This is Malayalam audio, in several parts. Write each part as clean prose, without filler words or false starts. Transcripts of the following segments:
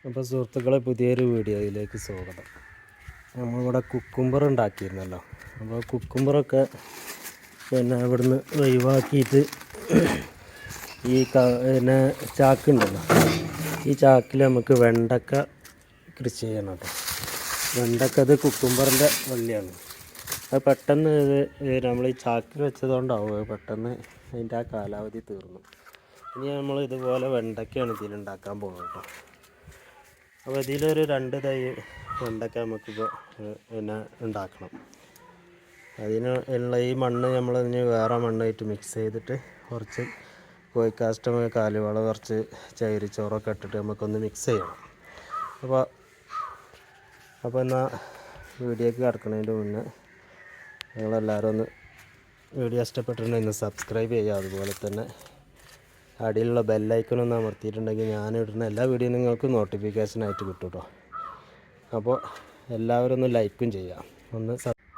അപ്പോൾ സുഹൃത്തുക്കളെ, പുതിയൊരു വീഡിയോയിലേക്ക് സ്വാഗതം. നമ്മളിവിടെ കുക്കുംബർ ഉണ്ടാക്കിയിരുന്നല്ലോ. അപ്പോൾ കുക്കുംബറൊക്കെ ഇവിടുന്ന് ഒഴിവാക്കിയിട്ട് ഈ ചാക്കുണ്ടല്ലോ, ഈ ചാക്കിൽ നമുക്ക് വെണ്ടക്ക കൃഷി ചെയ്യണം കേട്ടോ. വെണ്ടക്ക അത് കുക്കുംബറിൻ്റെ വള്ളിയാണ്. അത് പെട്ടെന്ന് നമ്മൾ ഈ ചാക്കിൽ വെച്ചതുകൊണ്ടാവും പെട്ടെന്ന് അതിൻ്റെ ആ കാലാവധി തീർന്നു. ഇനി നമ്മൾ ഇതുപോലെ വെണ്ടക്കയാണ് ഇതിലുണ്ടാക്കാൻ പോകുന്നത് കേട്ടോ. അപ്പോൾ ഇതിലൊരു 2 തൈ വെണ്ടക്ക നമുക്കിപ്പോൾ ഉണ്ടാക്കണം. അതിന് ഉള്ള ഈ മണ്ണ് നമ്മൾ ഇനി വേറെ മണ്ണായിട്ട് മിക്സ് ചെയ്തിട്ട് കുറച്ച് കോഴിക്കാഷ്ടം, കാലുവളം, കുറച്ച് ചകിരിച്ചോറൊക്കെ ഇട്ടിട്ട് നമുക്കൊന്ന് മിക്സ് ചെയ്യണം. അപ്പോൾ എന്നാൽ വീഡിയോക്ക് കിടക്കുന്നതിൻ്റെ മുന്നേ നിങ്ങളെല്ലാവരും ഒന്ന് വീഡിയോ ഇഷ്ടപ്പെട്ടിട്ടുണ്ടെങ്കിൽ ഒന്ന് സബ്സ്ക്രൈബ് ചെയ്യുക. അതുപോലെ തന്നെ അടിയിലുള്ള ബെല്ലൈക്കണൊന്ന് അമർത്തിയിട്ടുണ്ടെങ്കിൽ ഞാനിടുന്ന എല്ലാ വീഡിയോ നിങ്ങൾക്ക് നോട്ടിഫിക്കേഷനായിട്ട് കിട്ടും കേട്ടോ. അപ്പോൾ എല്ലാവരും ഒന്ന് ലൈക്കും ചെയ്യാം.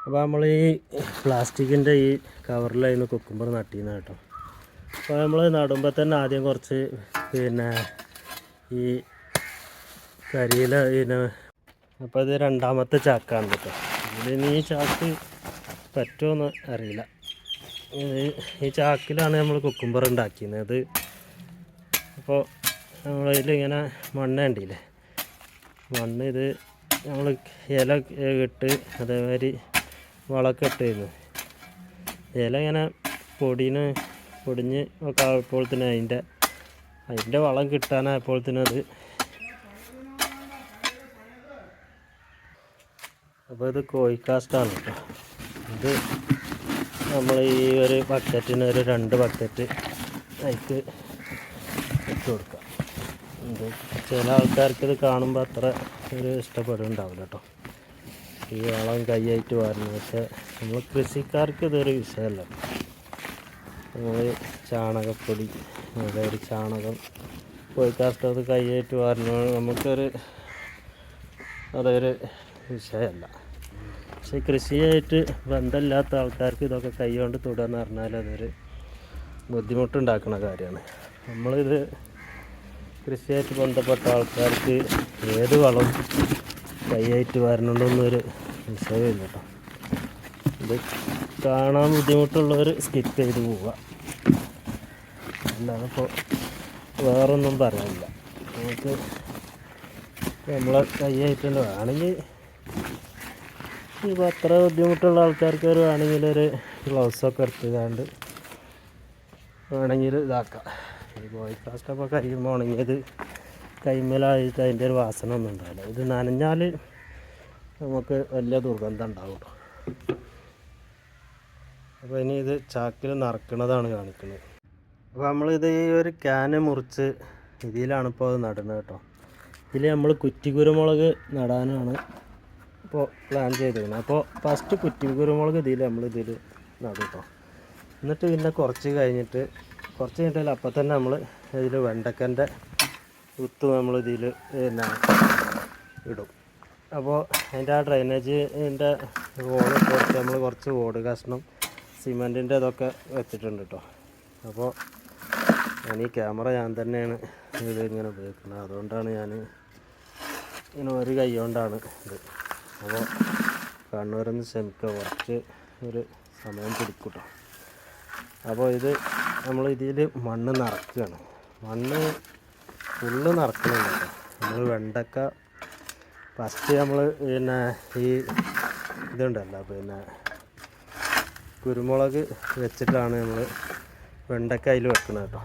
അപ്പോൾ നമ്മൾ ഈ പ്ലാസ്റ്റിക്കിൻ്റെ ഈ കവറിലായിരുന്നു കുക്കുംബർ നട്ടിരുന്നത് കേട്ടോ. അപ്പോൾ നമ്മൾ നടുമ്പോൾ തന്നെ ആദ്യം കുറച്ച് ഈ കരിയില അപ്പോൾ ഇത് 2ാമത്തെ ചാക്കാണ് കേട്ടോ. ഇതിന് ഈ ചാക്ക് പറ്റുമോയെന്ന് അറിയില്ല. ഈ ചാക്കിലാണ് നമ്മൾ കുക്കുംബർ ഉണ്ടാക്കിയത്. അപ്പോൾ നമ്മളതിലിങ്ങനെ മണ്ണ് കണ്ടില്ലേ, മണ്ണ് ഇത് നമ്മൾ ഇല ഇട്ട് അതേമാതിരി വളമൊക്കെ ഇട്ടിരുന്നു. ഇല ഇങ്ങനെ പൊടിഞ്ഞ് ഒക്കെ ആയപ്പോഴത്തേനും അതിൻ്റെ വളം കിട്ടാനായപ്പോഴത്തേനും അത്. അപ്പോൾ ഇത് കോഴിക്കാഷ്ടാണ് കേട്ടോ. ഇത് നമ്മൾ ഈ ഒരു ബക്കറ്റിന് ഒരു 2 ബക്കറ്റ് അതിക്ക് ഇട്ട് കൊടുക്കാം. ഇത് ചില ആൾക്കാർക്ക് ഇത് കാണുമ്പോൾ അത്ര ഒരു ഇഷ്ടപ്പെടുന്നുണ്ടാവില്ല കേട്ടോ, ഈ വളം കൈയായിട്ട് വരുന്നത്. പക്ഷേ നമ്മൾ കൃഷിക്കാർക്ക് ഇതൊരു വിഷയമല്ല. നമ്മൾ ചാണകപ്പൊടി, അതായത് ചാണകം, കോഴിക്കാഷ്ടം അത് കൈയായിട്ട് വരുന്നത് നമുക്കൊരു അതൊരു വിഷയമല്ല. പക്ഷേ കൃഷിയായിട്ട് ബന്ധമില്ലാത്ത ആൾക്കാർക്ക് ഇതൊക്കെ കൈ കൊണ്ട് തൊടുകയെന്ന് പറഞ്ഞാൽ അതൊരു ബുദ്ധിമുട്ടുണ്ടാക്കുന്ന കാര്യമാണ്. നമ്മളിത് കൃഷിയായിട്ട് ബന്ധപ്പെട്ട ആൾക്കാർക്ക് ഏത് വളം കൈയായിട്ട് വരണുണ്ടെന്നൊരു വിഷയമില്ല കേട്ടോ. ഇത് കാണാൻ ബുദ്ധിമുട്ടുള്ളവർ സ്കിപ്പ് ചെയ്ത് പോവുക, അല്ലാതെ ഇപ്പോൾ വേറൊന്നും പറയാനില്ല. നമുക്ക് നമ്മളെ കൈയായിട്ടുള്ള വേണമെങ്കിൽ ഇപ്പോൾ അത്ര ബുദ്ധിമുട്ടുള്ള ആൾക്കാർക്ക് വേണമെങ്കിലൊരു ഗ്ലൗസൊക്കെ എടുത്തുകൊണ്ട് വേണമെങ്കിൽ ഇതാക്കാം. ഈ കോഴിക്കാഷ്ടപ്പോൾ കഴിയുമ്പോൾ ഉണങ്ങിയത് കൈമേലായിട്ട് അതിൻ്റെ ഒരു വാസന ഒന്നും ഉണ്ടാവില്ല. ഇത് നനഞ്ഞാൽ നമുക്ക് വലിയ ദുർഗന്ധം ഉണ്ടാവും. അപ്പോൾ ഇനി ഇത് ചാക്കിൽ നിറക്കുന്നതാണ് കാണിക്കുന്നത്. അപ്പോൾ നമ്മളിത് ഈ ഒരു ക്യാന് മുറിച്ച് ഇതിലാണ് ഇപ്പോൾ അത് നടുന്നത് കേട്ടോ. ഇതിൽ നമ്മൾ കുറ്റിക്കുരുമുളക് നടാനാണ് ഇപ്പോൾ പ്ലാൻ ചെയ്തിരുന്നത്. അപ്പോൾ ഫസ്റ്റ് കുറ്റിക്കുരുമുളക് നമ്മളിതിൽ നടും കേട്ടോ. എന്നിട്ട് പിന്നെ കുറച്ച് കഴിഞ്ഞിട്ട് അപ്പം തന്നെ നമ്മൾ ഇതിൽ വെണ്ടക്കൻ്റെ വിത്ത് നമ്മളിതിൽ ഇടും. അപ്പോൾ അതിൻ്റെ ആ ഡ്രൈനേജിൻ്റെ ഓടിട്ട് കൊടുത്ത് നമ്മൾ കുറച്ച് ഓട് കഷ്ണം സിമൻറ്റിൻ്റെ ഇതൊക്കെ വെച്ചിട്ടുണ്ട് കേട്ടോ. അപ്പോൾ ഈ ക്യാമറ ഞാൻ തന്നെയാണ് ഇതിങ്ങനെ ഉപയോഗിക്കുന്നത്, അതുകൊണ്ടാണ് ഞാൻ ഇങ്ങനെ ഒരു കൈ കൊണ്ടാണ് ഇത്. അപ്പോൾ കണ്ണൂരൊന്ന് ക്ഷമിക്കുക, കുറച്ച് ഒരു സമയം പിടിക്കും കേട്ടോ. അപ്പോൾ ഇത് നമ്മൾ ഇതിൽ മണ്ണ് നിറക്കുകയാണ്. മണ്ണ് ഫുള്ള് നിറക്കണമല്ലോ കേട്ടോ. നമ്മൾ വെണ്ടക്ക ഫസ്റ്റ് നമ്മൾ ഈ ഇതുണ്ടല്ലോ കുരുമുളക് വെച്ചിട്ടാണ് നമ്മൾ വെണ്ടക്ക അതിൽ വെക്കുന്നത് കേട്ടോ.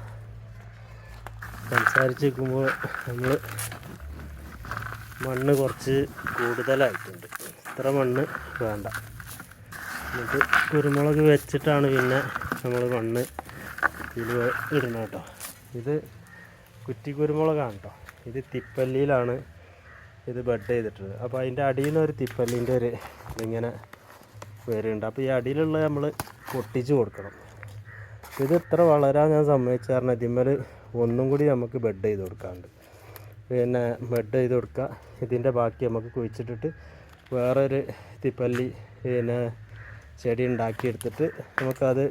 സംസാരിച്ചിരിക്കുമ്പോൾ നമ്മൾ മണ്ണ് കുറച്ച് കൂടുതലായിട്ടുണ്ട്, ഇത്ര മണ്ണ് വേണ്ട. എന്നിട്ട് കുരുമുളക് വെച്ചിട്ടാണ് പിന്നെ നമ്മൾ മണ്ണ് ഇതിൽ ഇടുന്നത് കേട്ടോ. ഇത് കുറ്റിക്കുരുമുളകാണ് കേട്ടോ. ഇത് തിപ്പല്ലിയിലാണ് ഇത് ബെഡ് ചെയ്തിട്ടുള്ളത്. അപ്പോൾ അതിൻ്റെ അടിയിൽ നിന്ന് ഒരു തിപ്പല്ലിൻ്റെ ഒരു ഇതിങ്ങനെ വരുന്നുണ്ട്. അപ്പോൾ ഈ അടിയിലുള്ള നമ്മൾ പൊട്ടിച്ച് കൊടുക്കണം. ഇത് ഇത്ര വളരാൻ ഞാൻ സമ്മതിച്ചു കാരണം ഇതിന്മേൽ ഒന്നും കൂടി നമുക്ക് ബെഡ് ചെയ്ത് കൊടുക്കാറുണ്ട്. പിന്നെ ബെഡ് ചെയ്ത് കൊടുക്കുക. ഇതിൻ്റെ ബാക്കി നമുക്ക് കുഴിച്ചിട്ടിട്ട് വേറൊരു തിപ്പല്ലി ചെടി ഉണ്ടാക്കിയെടുത്തിട്ട് നമുക്കത്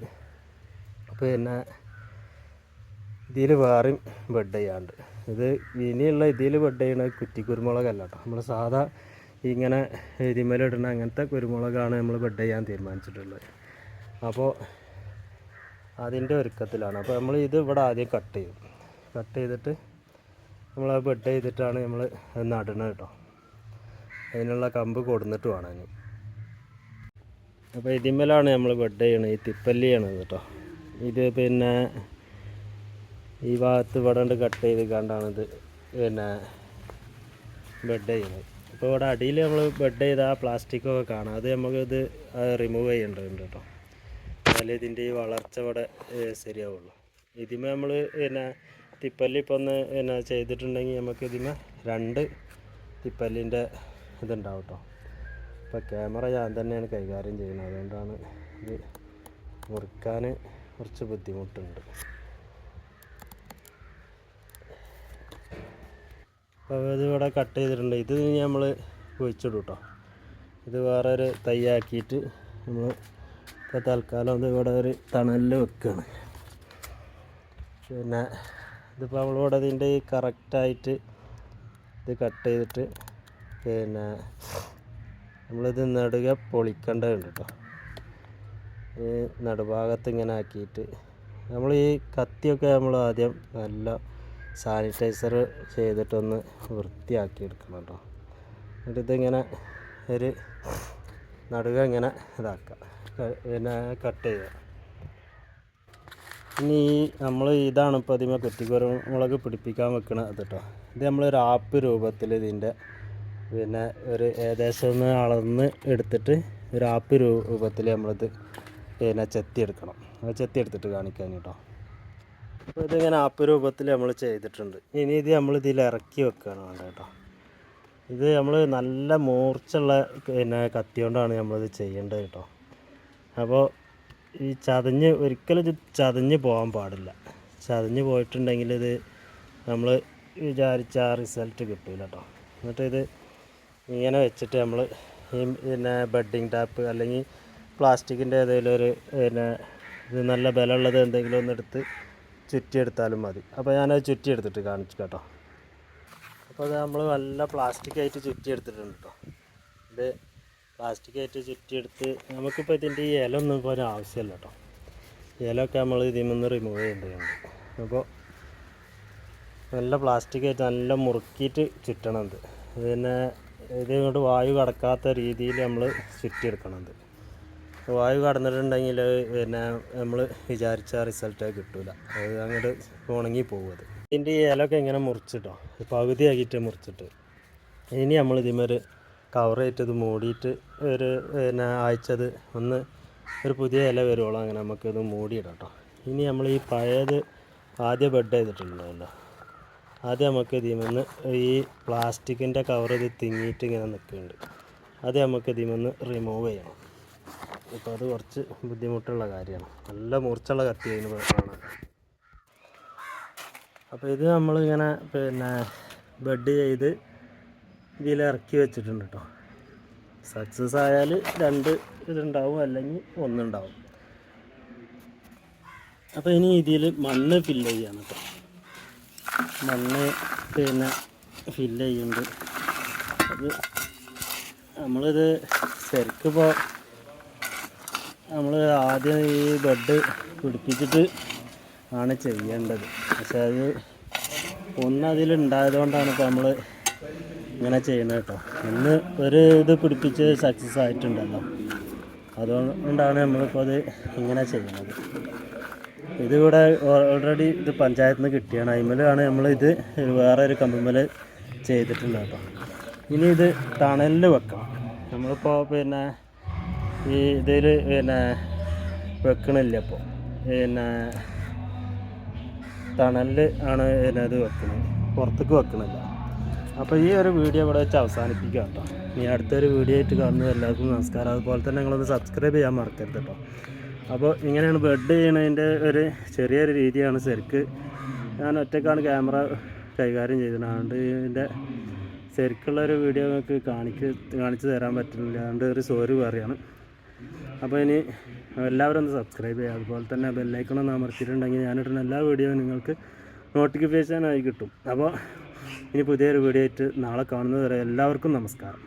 ഇതിൽ വേറെയും ബെഡ് ചെയ്യാണ്ട് ഇത് ഇനിയുള്ള ഇതിൽ ബെഡ് ചെയ്യണ കുറ്റിക്കുരുമുളകല്ല കേട്ടോ. നമ്മൾ സാധാ ഇങ്ങനെ ഇതിമേലിടുന്ന അങ്ങനത്തെ കുരുമുളകാണ് നമ്മൾ ബെഡ് ചെയ്യാൻ തീരുമാനിച്ചിട്ടുള്ളത്. അപ്പോൾ അതിൻ്റെ ഒരുക്കത്തിലാണ്. അപ്പോൾ നമ്മൾ ഇത് ഇവിടെ ആദ്യം കട്ട് ചെയ്തിട്ട് നമ്മൾ ബെഡ് ചെയ്തിട്ടാണ് നമ്മൾ നടണത് കേട്ടോ. അതിനുള്ള കമ്പ് കൊടുന്നിട്ട് വേണം ഇനി. അപ്പോൾ ഇതിന്മേലാണ് നമ്മൾ ബെഡ് ചെയ്യണത്. ഈ തിപ്പല്ലിയാണ് കേട്ടോ. ഇത് പിന്നെ ഈ ഭാഗത്ത് ഇവിടെ കട്ട് ചെയ്ത് കണ്ടാണിത് പിന്നെ ബെഡ് ചെയ്യുന്നത്. അപ്പോൾ ഇവിടെ അടിയിൽ നമ്മൾ ബെഡ് ചെയ്ത ആ പ്ലാസ്റ്റിക്കൊക്കെ കാണാം. അത് നമുക്കിത് റിമൂവ് ചെയ്യേണ്ടതുണ്ട് കേട്ടോ. എന്നാലേ ഇതിൻ്റെ ഈ വളർച്ച ഇവിടെ ശരിയാവുള്ളൂ. ഇതിമേ നമ്മൾ പിന്നെ തിപ്പല്ലി ഇപ്പോൾ ഒന്ന് പിന്നെ ചെയ്തിട്ടുണ്ടെങ്കിൽ നമുക്ക് ഇതിമേ 2 തിപ്പല്ലിൻ്റെ ഇതുണ്ടാവും കേട്ടോ. ഇപ്പോൾ ക്യാമറ ഞാൻ തന്നെയാണ് കൈകാര്യം ചെയ്യുന്നത്, അതുകൊണ്ടാണ് ഇത് മുറിക്കാൻ കുറച്ച് ബുദ്ധിമുട്ടുണ്ട്. അപ്പോൾ ഇത് ഇവിടെ കട്ട് ചെയ്തിട്ടുണ്ട്. ഇത് നമ്മൾ കുഴിച്ചിടും കേട്ടോ. ഇത് വേറൊരു തൈയാക്കിയിട്ട് നമ്മൾ ഇപ്പോൾ തൽക്കാലം ഇത് ഇവിടെ ഒരു തണലിൽ വെക്കുകയാണ്. പിന്നെ ഇതിപ്പോൾ നമ്മളിവിടെ ഇതിൻ്റെ ഈ കറക്റ്റായിട്ട് ഇത് കട്ട് ചെയ്തിട്ട് പിന്നെ നമ്മളിത് നടുക പൊളിക്കേണ്ടതുണ്ട് കേട്ടോ. ഈ നടുഭാഗത്ത് ഇങ്ങനെ ആക്കിയിട്ട് നമ്മൾ ഈ കത്തിയൊക്കെ നമ്മൾ ആദ്യം നല്ല സാനിറ്റൈസർ ചെയ്തിട്ടൊന്ന് വൃത്തിയാക്കി എടുക്കണം കേട്ടോ. എന്നിട്ട് ഇതിങ്ങനെ ഒരു നടുക ഇങ്ങനെ ഇതാക്കുക, പിന്നെ കട്ട് ചെയ്യുക. ഇനി നമ്മൾ ഇതാണ് ഇപ്പോൾ അതിമേ കുറ്റിക്കുരുമുളക് പിടിപ്പിക്കാൻ വെക്കണത് കേട്ടോ. ഇത് നമ്മളൊരു ആപ്പ് രൂപത്തിൽ ഇതിൻ്റെ പിന്നെ ഒരു ഏകദേശം ഒന്ന് അളന്ന് എടുത്തിട്ട് ഒരു ആപ്പ് രൂപത്തിൽ നമ്മളിത് പിന്നെ ചെത്തിയെടുക്കണം. അത് ചെത്തിയെടുത്തിട്ട് കാണിക്കാൻ കേട്ടോ. അപ്പോൾ ഇതിങ്ങനെ ആപ്പ് രൂപത്തിൽ നമ്മൾ ചെയ്തിട്ടുണ്ട്. ഇനി ഇത് നമ്മൾ ഇതിൽ ഇറക്കി വെക്കുകയാണ് വേണ്ടത് കേട്ടോ. ഇത് നമ്മൾ നല്ല മൂർച്ചുള്ള പിന്നെ കത്തി കൊണ്ടാണ് നമ്മളിത് ചെയ്യേണ്ടത് കേട്ടോ. അപ്പോൾ ഈ ഒരിക്കലും ഇത് ചതഞ്ഞ് പോകാൻ പാടില്ല. ചതഞ്ഞ് പോയിട്ടുണ്ടെങ്കിൽ ഇത് നമ്മൾ വിചാരിച്ച ആ റിസൾട്ട് കിട്ടില്ല കേട്ടോ. എന്നിട്ട് ഇത് ഇങ്ങനെ വെച്ചിട്ട് നമ്മൾ ഈ പിന്നെ ബെഡിങ് ടാപ്പ് അല്ലെങ്കിൽ പ്ലാസ്റ്റിക്കിൻ്റെ ഏതെങ്കിലും ഒരു പിന്നെ ഇത് നല്ല ബലമുള്ളത് എന്തെങ്കിലും ഒന്നെടുത്ത് ചുറ്റിയെടുത്താലും മതി. അപ്പോൾ ഞാനത് ചുറ്റിയെടുത്തിട്ട് കാണിച്ചു കേട്ടോ. അപ്പോൾ അത് നമ്മൾ നല്ല പ്ലാസ്റ്റിക്കായിട്ട് ചുറ്റിയെടുത്തിട്ടുണ്ട് കേട്ടോ. ഇത് പ്ലാസ്റ്റിക്കായിട്ട് ചുറ്റിയെടുത്ത് നമുക്കിപ്പോൾ ഇതിൻ്റെ ഈ ഇല ഒന്നും ഇപ്പോൾ ആവശ്യമില്ല കേട്ടോ. ഇലയൊക്കെ നമ്മൾ ഇതിൽ നിന്ന് റിമൂവ് ചെയ്യേണ്ടതുണ്ട്. അപ്പോൾ നല്ല പ്ലാസ്റ്റിക്കായിട്ട് നല്ല മുറുക്കിയിട്ട് ചുറ്റണം. ഇത് പിന്നെ ഇത് ഇങ്ങോട്ട് വായു കടക്കാത്ത രീതിയിൽ നമ്മൾ ചുറ്റിയെടുക്കണത്. വായു കടന്നിട്ടുണ്ടെങ്കിൽ പിന്നെ നമ്മൾ വിചാരിച്ച റിസൾട്ട് കിട്ടില്ല. അത് അങ്ങോട്ട് ഉണങ്ങി പോകും. അത് ഇതിൻ്റെ ഈ ഇലയൊക്കെ ഇങ്ങനെ മുറിച്ചിട്ടോ, പകുതിയാക്കിയിട്ട് മുറിച്ചിട്ട് ഇനി നമ്മൾ ഇതിമൊരു കവർ ചെയ്തിട്ട് ഇത് മൂടിയിട്ട് ഒരു പിന്നെ ആഴ്ചത് ഒന്ന് ഒരു പുതിയ ഇല വരുവോളൂ അങ്ങനെ നമുക്കിത് മൂടിയിടാം കേട്ടോ. ഇനി നമ്മൾ ഈ പഴയത് ആദ്യം ബെഡ് ചെയ്തിട്ടുണ്ടല്ലോ, ആദ്യം നമുക്ക് ഇതിൽ ഈ പ്ലാസ്റ്റിക്കിൻ്റെ കവർ ഇത് തിങ്ങിയിട്ട് ഇങ്ങനെ നിൽക്കുന്നുണ്ട്. അത് നമുക്ക് ഇതിൽ റിമൂവ് ചെയ്യണം. ഇപ്പോൾ അത് കുറച്ച് ബുദ്ധിമുട്ടുള്ള കാര്യമാണ്. നല്ല മൂർച്ചുള്ള കത്തി അതിന് കാണാൻ. അപ്പോൾ ഇത് നമ്മളിങ്ങനെ പിന്നെ ബെഡ് ചെയ്ത് ഇതിൽ ഇറക്കി വെച്ചിട്ടുണ്ട് കേട്ടോ. സക്സസ് ആയാൽ 2 ഇതുണ്ടാവും, അല്ലെങ്കിൽ 1 ഉണ്ടാവും. അപ്പോൾ ഇനി ഇതിൽ മണ്ണ് ഫില്ല് ചെയ്യണം കേട്ടോ. മണ്ണ് പിന്നെ ഫില്ല് ചെയ്യുന്നുണ്ട്. അത് നമ്മളിത് ശരിക്കിപ്പോൾ നമ്മൾ ആദ്യം ഈ ബെഡ് പിടിപ്പിച്ചിട്ട് ആണ് ചെയ്യേണ്ടത്. പക്ഷേ അത് അതിലുണ്ടായതുകൊണ്ടാണ് ഇപ്പോൾ നമ്മൾ ഇങ്ങനെ ചെയ്യുന്നത് കേട്ടോ. ഇന്ന് ഒരു ഇത് പിടിപ്പിച്ച് സക്സസ് ആയിട്ടുണ്ടല്ലോ, അതുകൊണ്ടാണ് നമ്മളിപ്പോൾ അത് ഇങ്ങനെ ചെയ്യുന്നത്. ഇതിവിടെ ഓൾറെഡി ഇത് പഞ്ചായത്തിൽ നിന്ന് കിട്ടിയാണ്. അതിമേലാണ് നമ്മളിത് വേറെ ഒരു കമ്പുമ്മൽ ചെയ്തിട്ടുണ്ട് കേട്ടോ. ഇനി ഇത് തണലിൽ വെക്കണം. നമ്മളിപ്പോൾ പിന്നെ ഈ ഇതിൽ പിന്നെ വെക്കണില്ല. അപ്പോൾ പിന്നെ തണലിൽ ആണ് പിന്നെ ഇത് വെക്കുന്നത്, പുറത്തേക്ക് വെക്കണില്ല. അപ്പോൾ ഈ ഒരു വീഡിയോ ഇവിടെ വെച്ച് അവസാനിപ്പിക്കാം കേട്ടോ. ഇനി അടുത്തൊരു വീഡിയോ ആയിട്ട് കാണുന്നത് എല്ലാവർക്കും നമസ്കാരം. അതുപോലെ തന്നെ നിങ്ങളൊന്ന് സബ്സ്ക്രൈബ് ചെയ്യാൻ മറക്കരുത് കേട്ടോ. അപ്പോൾ ഇങ്ങനെയാണ് ബെഡ് ചെയ്യണതിൻ്റെ ഒരു ചെറിയൊരു രീതിയാണ്. ശരിക്ക് ഞാൻ ഒറ്റക്കാണ് ക്യാമറ കൈകാര്യം ചെയ്തത്. അതുകൊണ്ട് ഇതിൻ്റെ ശരിക്കുള്ളൊരു വീഡിയോ നിങ്ങൾക്ക് കാണിച്ചു തരാൻ പറ്റുന്നില്ല. അതുകൊണ്ട് ഒരു സോറി പറയാണ്. അപ്പോൾ ഇനി എല്ലാവരും ഒന്ന് സബ്സ്ക്രൈബ് ചെയ്യുക. അതുപോലെ തന്നെ ബെല്ലൈക്കൺ ഒന്ന് അമർത്തിയിട്ടുണ്ടെങ്കിൽ ഞാനിടുന്ന എല്ലാ വീഡിയോയും നിങ്ങൾക്ക് നോട്ടിഫിക്കേഷനായി കിട്ടും. അപ്പോൾ ഇനി പുതിയൊരു വീഡിയോ ആയിട്ട് നാളെ കാണുന്നത് വരെ എല്ലാവർക്കും നമസ്കാരം.